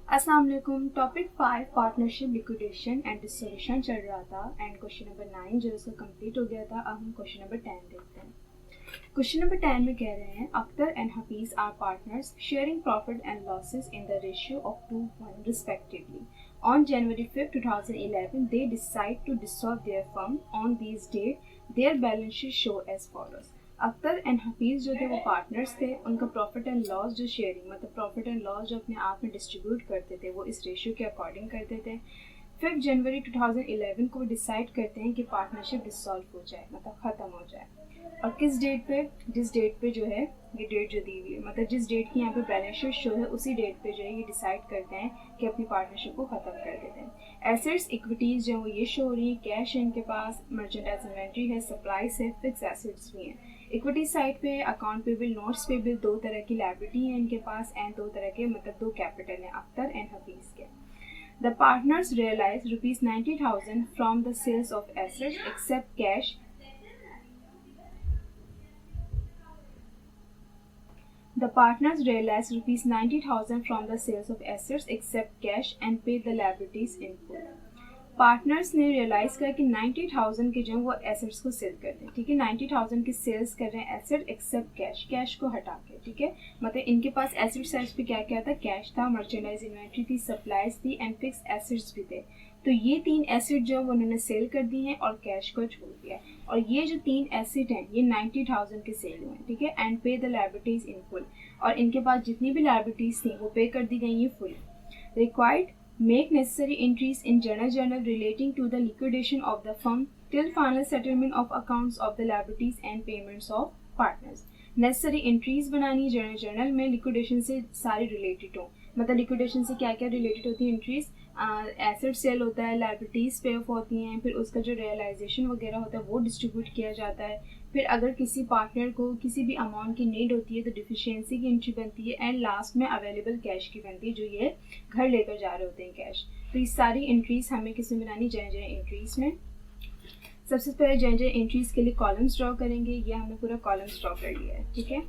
अस्सलाम वालेकुम। Topic 5 partnership liquidation and dissolution चल रहा था एंड क्वेश्चन नंबर 9 जो इसका कंप्लीट हो गया था। अब हम क्वेश्चन नंबर 10 देखते हैं। क्वेश्चन नंबर 10 में कह रहे हैं Akhtar and Hafeez are partners sharing profit and losses in the ratio of 2:1 respectively. On January 5, 2011 they decide to dissolve their firm. On these date their balance sheet show as follows. Akhtar and Hafeez जो थे वो partners थे। उनका profit and loss जो sharing मतलब profit and loss जो अपने आप में डिस्ट्रीब्यूट करते थे वो इस रेशियो के अकॉर्डिंग करते थे। 5 जनवरी 2011 को वो डिसाइड करते हैं कि पार्टनरशिप डिसॉल्व हो जाए मतलब ख़त्म हो जाए। और किस डेट पे, जिस डेट पे जो है ये डेट जो दी हुई है मतलब जिस डेट की यहाँ पे बैलेंस शीट शो है उसी डेट पे जो है ये डिसाइड करते हैं कि अपनी पार्टनरशिप को ख़त्म कर देते हैं। एसेट्स इक्विटीज़ जो है वो ये शो हो रही है, कैश है इनके पास, मर्चेंडाइज इन्वेंट्री है, सप्लाईज है, फिक्स एसेट्स भी हैं। इक्विटी साइड पे अकाउंट पेबल, नोट्स पेबल, दो तरह की लायबिलिटी है इनके पास एंड दो तरह के मतलब दो कैपिटल हैं अख्तर एंड हफीज़ के। The partners realized rupees 90,000 from the sales of assets except cash. The partners realized rupees 90,000 from the sales of assets except cash and paid the liabilities in full. Partners ने realise किया कि 90,000 के जो वो assets को cell कर दें। ठीक है, 90,000 की सेल्स कर रहे हैं एसेट एक्सेप्ट कैश, कैश को हटा के। ठीक है, मतलब इनके पास एसेट साइड पे क्या क्या था, कैश था, मर्चेंडाइज इन्वेंट्री थी, सप्लाईज थी एंड फिक्स एसेट्स भी थे। तो ये तीन एसेट जो उन्होंने सेल कर दी हैं और कैश को छोड़ दिया। और ये जो तीन एसेट हैं ये 90,000 के सेल हुए हैं। ठीक है, एंड पे द लायबिलिटीज इन फुल। और इनके पास जितनी भी लायबिलिटीज थी वो पे कर दी गई हैं full. Required make necessary entries in journal relating to the liquidation of the firm till final settlement of accounts of the liabilities and payments of partners. necessary entries बनानी जर्नल में लिक्विडेशन से सारी रिलेटेड हो। मतलब liquidation से क्या क्या related होती है एंट्रीज, एसेट सेल होता है, लायबिलिटीज पे ऑफ होती हैं, फिर उसका जो रियलाइजेशन वगैरह होता है वो डिस्ट्रीब्यूट किया जाता है। फिर अगर किसी पार्टनर को किसी भी अमाउंट की नीड होती है तो डिफिशियंसी की एंट्री बनती है एंड लास्ट में अवेलेबल कैश की बनती है जो ये घर लेकर जा रहे होते हैं कैश। तो ये सारी एंट्रीज हमें किसमें बनानी, जर्नल एंट्रीज में। सबसे पहले जर्नल एंट्रीज के लिए कॉलम्स ड्रॉ करेंगे। ये हमने पूरा कॉलम्स ड्रॉ कर लिया है। ठीक है,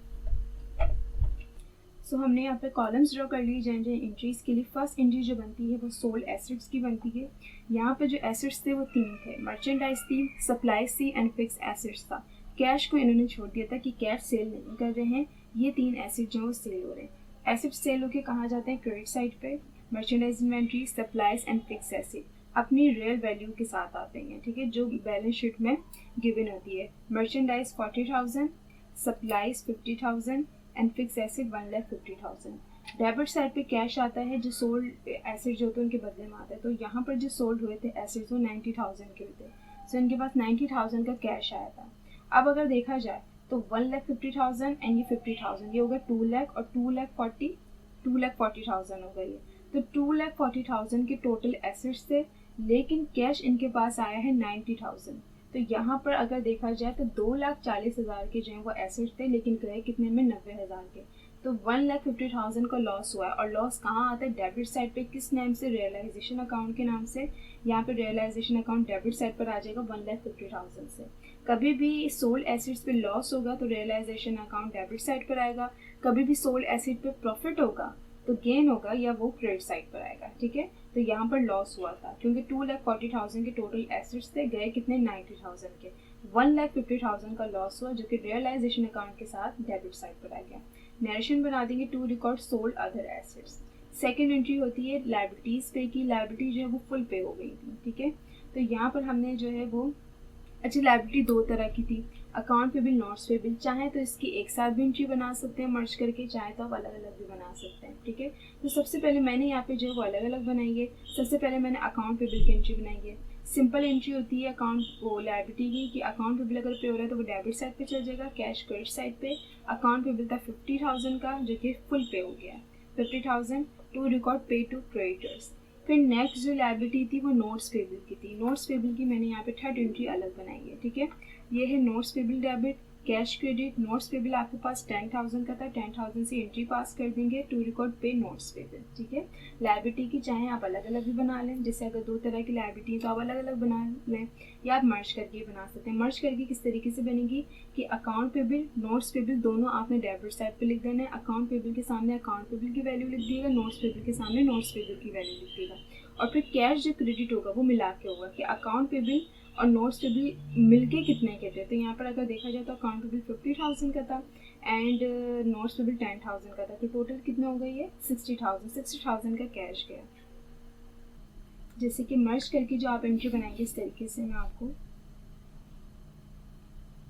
सो हमने यहाँ पे कॉलम्स ड्रॉ कर लिए जर्नल एंट्रीज के लिए। फर्स्ट एंट्री जो बनती है वो सोल्ड एसेट्स की बनती है। यहाँ पे जो एसेट्स थे वो तीन थे, मर्चेंडाइज थी, सप्लाईज थी एंड फिक्स एसेट्स था। कैश को इन्होंने छोड़ दिया था कि कैश सेल नहीं कर रहे हैं, ये तीन एसेट जो सेल हो रहे हैं। एसेट सेल होके कहाँ जाते हैं, क्रेडिट साइड पे। Merchandise inventory, supplies and fix asset अपनी रियल वैल्यू के साथ आते हैं। ठीक है, जो बैलेंस शीट में गिवन होती है। Merchandise 40,000, supplies 50,000 and fix asset 1,50,000। Debit side पे कैश आता है, जो सोल्ड एसेट जो होते हैं उनके बदले में आता है। तो यहाँ पर जो सोल्ड हुए थे एसेट्स वो 90,000 के थे। सो इनके पास 90,000 का कैश आया था। अब अगर देखा जाए तो 1,50,000 एंड ये 50,000 ये हो गया 2 लाख और 2,40,000 हो गई है। तो 2,40,000 के टोटल एसेट्स थे लेकिन कैश इनके पास आया है 90,000। तो यहाँ पर अगर देखा जाए तो 2,40,000 के जो है वो एसेट्स थे लेकिन गए कितने में, 90,000 के। तो 1,50,000 का लॉस हुआ है। और लॉस कहाँ आता है, डेबिट साइड पे। किस नाम से, रियलाइजेशन अकाउंट के नाम से। यहाँ पे रियलाइजेशन अकाउंट डेबिट साइड पर आ जाएगा 1,50,000 से। कभी भी सोल्ड एसेट्स पे लॉस होगा तो रियलाइजेशन अकाउंट डेबिट साइड पर आएगा। कभी भी सोल्ड एसेट पे प्रॉफिट होगा तो गेन होगा या वो क्रेडिट साइड पर आएगा। ठीक है, तो यहाँ पर लॉस हुआ था क्योंकि 2,40,000 के टोटल एसेट्स थे, गए कितने, 90,000 के। 1,50,000 का लॉस हुआ जो कि रियलाइजेशन अकाउंट के साथ डेबिट साइड पर आ गया। नरेशन बना देंगे to record sold other assets. Second entry होती है लायबिलिटीज पे की। लायबिलिटी जो है वो फुल पे हो गई थी। ठीक है, तो यहाँ पर हमने जो है वो अच्छी लायबिलिटी दो तरह की थी, अकाउंट पेबल, नोट्स पेबल। चाहे तो इसकी एक साथ भी एंट्री बना सकते हैं मर्ज करके, चाहे तो आप अलग अलग भी बना सकते हैं। ठीक है, तो सबसे पहले मैंने यहाँ पे जो है वो अलग अलग बनाई है। सबसे पहले मैंने अकाउंट पेबल की एंट्री बनाई है। सिंपल एंट्री होती है अकाउंट वो लायबिलिटी की कि अकाउंट पेबल अगर पे हो रहा है तो वो डेबिट साइड पे चल जाएगा, कैश क्रेडिट साइड पे। अकाउंट पेबल था 50,000 का जो कि फुल पे हो गया, 50,000 टू रिकॉर्ड पे टू क्रेडिटर्स। फिर नेक्स्ट जो लायबिलिटी थी वो नोट्स पेबल की थी। नोट्स पेबल की मैंने यहाँ पे थर्ड एंट्री अलग बनाई है। ठीक है, ये है notes payable debit, cash credit. Notes payable आपके पास 10,000 का था, 10,000 से एंट्री पास कर देंगे टू रिकॉर्ड पे नोट्स पेबल। ठीक है, लायबिलिटी की चाहें आप अलग अलग भी बना लें, जैसे अगर 2 तरह की लायबिलिटी है तो आप अलग अलग बना लें, या आप मर्ज करके बना सकते हैं। मर्ज करके किस तरीके से बनेगी कि अकाउंट पेबल, नोट्स पेबल दोनों आपने डेबिट साइड पे लिख देना है। अकाउंट पेबल के सामने अकाउंट पेबल की वैल्यू लिख दिएगा, नोट्स पेबल के सामने नोट्स पेबल की वैल्यू लिख दिएगा, और फिर कैश जो क्रेडिट होगा वो मिला के होगा कि अकाउंट पेबल और नोट्स पेबल मिलके कितने के थे। तो यहाँ पर अगर देखा जाए तो अकाउंट पेबल 50,000 का था एंड नोट्स पेबल 10,000 का था, तो टोटल कितना हो गया ये 60,000 का कैश गया। जैसे कि मर्ज करके जो आप एंट्री बनाएंगे इस तरीके से मैं आपको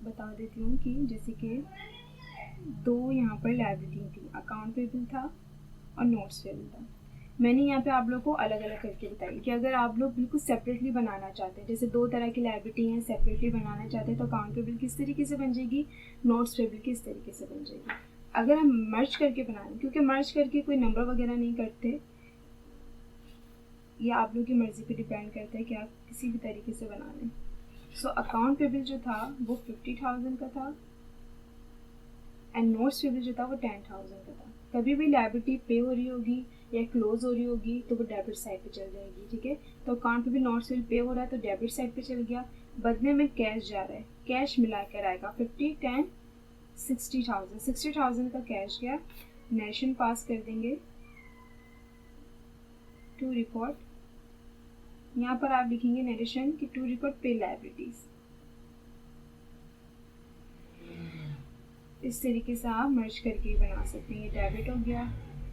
बता देती हूँ कि जैसे कि 2 यहाँ पर लायबिलिटी थी, अकाउंट पेबल था और नोट्स पेबल था। मैंने यहाँ पे आप लोग को अलग अलग करके बताई कि अगर आप लोग बिल्कुल सेपरेटली बनाना चाहते हैं, जैसे 2 तरह की लायबिलिटी हैं, सेपरेटली बनाना चाहते हैं, तो अकाउंट पेबल किस तरीके से बन जाएगी, नोट्स पेबल किस तरीके से बन जाएगी। अगर हम मर्ज करके बनाएं, क्योंकि मर्ज करके कोई नंबर वगैरह नहीं करते, ये आप लोग की मर्जी पे डिपेंड करता है कि आप किसी भी तरीके से बना लें। सो अकाउंट पेबल जो था वो 50,000 का था एंड नोट्स पेबल जो था वो 10,000 का था। कभी भी लायबिलिटी पे हो रही होगी या क्लोज हो रही होगी तो वो डेबिट साइड पे चल जाएगी, ठीक है। तो अकाउंट पे भी नोट्स पेबल पे हो रहा है तो डेबिट साइड पे चल गया, बदले में कैश जा रहा है, कैश मिला कर आएगा 50, 10, 60,000, 60,000 का कैश गया। नरेशन पास कर देंगे टू रिकॉर्ड, यहाँ पर आप लिखेंगे नरेशन कि टू रिकॉर्ड पे लायबिलिटीज। इस तरीके से आप मर्ज करके बना सकते हैं। ये डेबिट हो गया,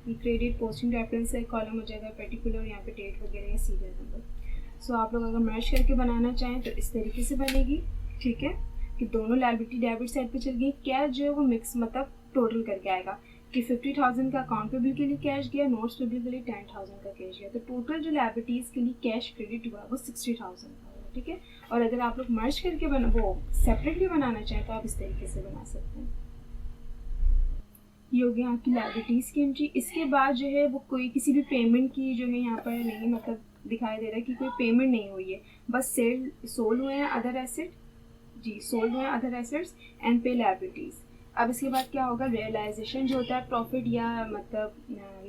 ये क्रेडिट पोस्टिंग रेफरेंस है, कॉलम हो जाएगा पर्टिकुलर, यहाँ पे डेट वगैरह या सीरियल नंबर। सो आप लोग अगर मर्ज करके बनाना चाहें तो इस तरीके से बनेगी, ठीक है, कि दोनों लायबिलिटी डेबिट साइड पे चल गई। कैश जो है वो मिक्स मतलब टोटल करके आएगा कि 50,000 का अकाउंट पेबल के लिए कैश गया, नोट्स पेबल के लिए 10,000 का कैश गया, तो टोटल जो लायबिलिटीज के लिए कैश क्रेडिट हुआ वो 60,000 का हुआ, ठीक है। और अगर आप लोग मर्ज करके वो सेपरेटली बनाना चाहें तो आप इस तरीके से बना सकते हैं। ये हो गया आपकी लायबिलिटीज की एंट्री। इसके बाद जो है वो कोई किसी भी पेमेंट की जो है यहाँ पर नहीं मतलब दिखाई दे रहा है कि कोई पेमेंट नहीं हुई है, बस सोल्ड हुए हैं अदर एसेट, जी सोल्ड हुए हैं अदर एसेट्स एंड पे लायबिलिटीज। अब इसके बाद क्या होगा, रियलाइजेशन जो होता है प्रॉफिट या मतलब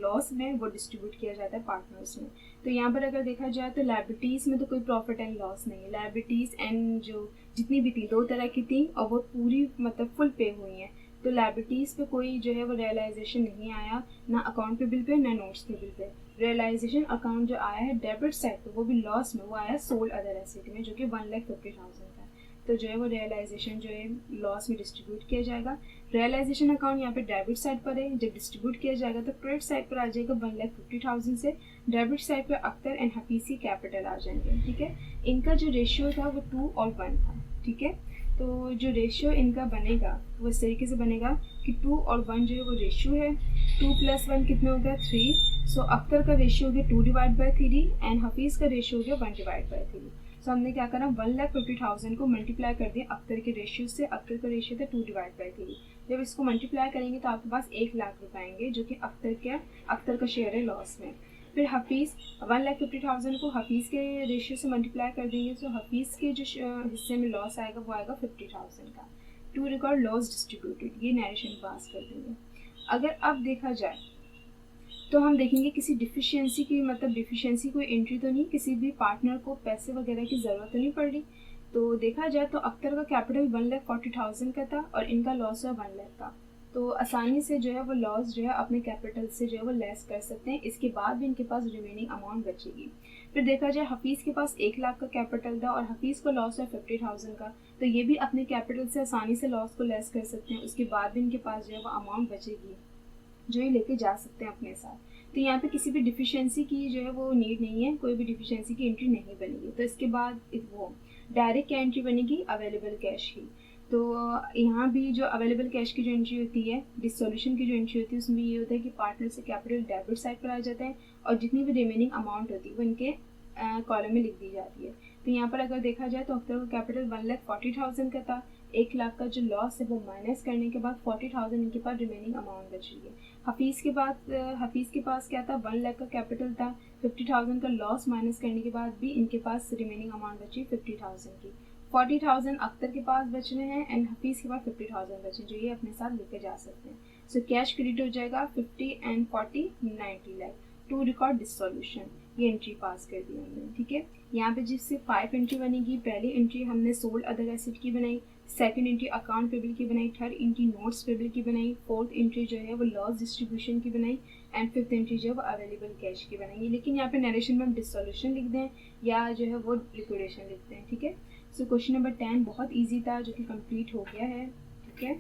लॉस में वो डिस्ट्रीब्यूट किया जाता है पार्टनर्स में। तो यहाँ पर अगर देखा जाए तो लायबिलिटीज़ में तो कोई प्रॉफिट एंड लॉस नहीं है, लायबिलिटीज़ एंड जो जितनी भी थी 2 तरह की थी और वो पूरी मतलब फुल पे हुई हैं, तो लायबिलिटीज़ पे कोई जो है वो रियलाइजेशन नहीं आया, ना अकाउंट पेबल पे ना नोट्स पेबल पे। रियलाइजेशन अकाउंट जो आया है डेबिट साइड पे वो भी लॉस में, वो आया सोल्ड अदर एसेट में जो कि 1,50,000 का, तो जो है वो रियलाइजेशन जो है लॉस में डिस्ट्रीब्यूट किया जाएगा। रियलाइजेशन अकाउंट यहाँ पे डेबिट साइड पर है, जब डिस्ट्रीब्यूट किया जाएगा तो क्रेडिट साइड पर आ जाएगा 1,50,000 से, डेबिट साइड पर अख्तर एंड हफीज़ की कैपिटल आ जाएंगे, ठीक है। इनका जो रेशियो था वो 2 और 1 था, ठीक है। तो जो रेशियो इनका बनेगा वो इस तरीके से बनेगा कि 2 और 1 जो है वो रेशियो है, 2 + 1 कितना हो गया 3। सो अख्तर का रेशियो हो गया 2/3 एंड हफीज़ का रेशियो हो गया 1/3। सो हमने क्या करा 1,50,000 को मल्टीप्लाई कर दिया अख्तर के रेशियो से, अख्तर का रेशियो था 2/3। जब इसको मल्टीप्लाई करेंगे तो आपके पास 1,00,000 रुपये आएंगे जो कि अख्तर का शेयर है लॉस में। फिर हफीज़ 1,50,000 को हफीज़ के रेशियो से मल्टीप्लाई कर देंगे, तो हफीज़ के जो हिस्से में लॉस आएगा वो आएगा 50,000 का। टू रिकॉर्ड लॉस डिस्ट्रीब्यूटेड, ये नरेशन पास कर देंगे। अगर अब देखा जाए तो हम देखेंगे किसी डिफिशियंसी की मतलब डिफिशियंसी कोई एंट्री तो नहीं, किसी भी पार्टनर को पैसे वगैरह की ज़रूरत तो नहीं पड़ रही। तो देखा जाए तो अख्तर का कैपिटल 1,40,000 का था और इनका लॉस है 1,00,000 का, तो आसानी से जो है वो लॉस जो है अपने कैपिटल से जो है वो लेस कर सकते हैं, इसके बाद भी इनके पास रिमेनिंग अमाउंट बचेगी। फिर देखा जाए हफीज़ के पास 1,00,000 का कैपिटल था और हफीज़ को लॉस है 50,000 का, तो ये भी अपने कैपिटल से आसानी से लॉस को लेस कर सकते हैं, उसके बाद भी इनके पास जो है वो अमाउंट बचेगी जो ये लेके जा सकते हैं अपने साथ। तो यहाँ पे किसी भी डिफिशियंसी की जो है वो नीड नहीं है, कोई भी डिफिशियंसी की एंट्री नहीं बनेगी। तो इसके बाद वो डायरेक्ट क्या एंट्री बनेगी, अवेलेबल कैश की। तो यहाँ भी जो अवेलेबल कैश की जो एंट्री होती है, डिसोल्यूशन की जो एंट्री होती है, उसमें ये होता है कि पार्टनर से कैपिटल डेबिट साइड पर आ जाता है और जितनी भी रिमेनिंग अमाउंट होती है वो इनके कॉलम में लिख दी जाती है। तो यहाँ पर अगर देखा जाए तो अख्तर का कैपिटल 1,40,000 का था, 1,00,000 का जो लॉस है वो माइनस करने के बाद 40,000 इनके पास रिमेनिंग अमाउंट बच रही है। हफीज़ के पास क्या था, 1,00,000 का कैपिटल था, 50,000 का लॉस माइनस करने के बाद भी इनके पास रिमेनिंग अमाउंट बची 50,000 की। 40,000 अख्तर के पास बच रहे हैं एंड हफीज़ के पास 50,000 बचे जो ये अपने साथ लेकर जा सकते हैं। सो कैश क्रेडिट हो जाएगा 50 and 40 90 lakh. To record dissolution, ये एंट्री पास कर दी हमने, ठीक है। यहाँ पे जिससे 5 एंट्री बनेगी, पहली एंट्री हमने सोल्ड अदर एसेट की बनाई, सेकंड एंट्री अकाउंट पेबल की बनाई, थर्ड एंट्री नोट्स पेबल की बनाई, फोर्थ एंट्री जो है वो लॉस डिस्ट्रीब्यूशन की बनाई, एंड फिफ्थ एंट्री जो है वो अवेलेबल कैश की बनाई। लेकिन यहाँ पे नरेशन में हम डिसोल्यूशन लिख दें या जो है वो लिक्विडेशन लिखते हैं, ठीक है। सो क्वेश्चन नंबर 10 बहुत ईजी था, जो कि कंप्लीट हो गया है, ठीक है।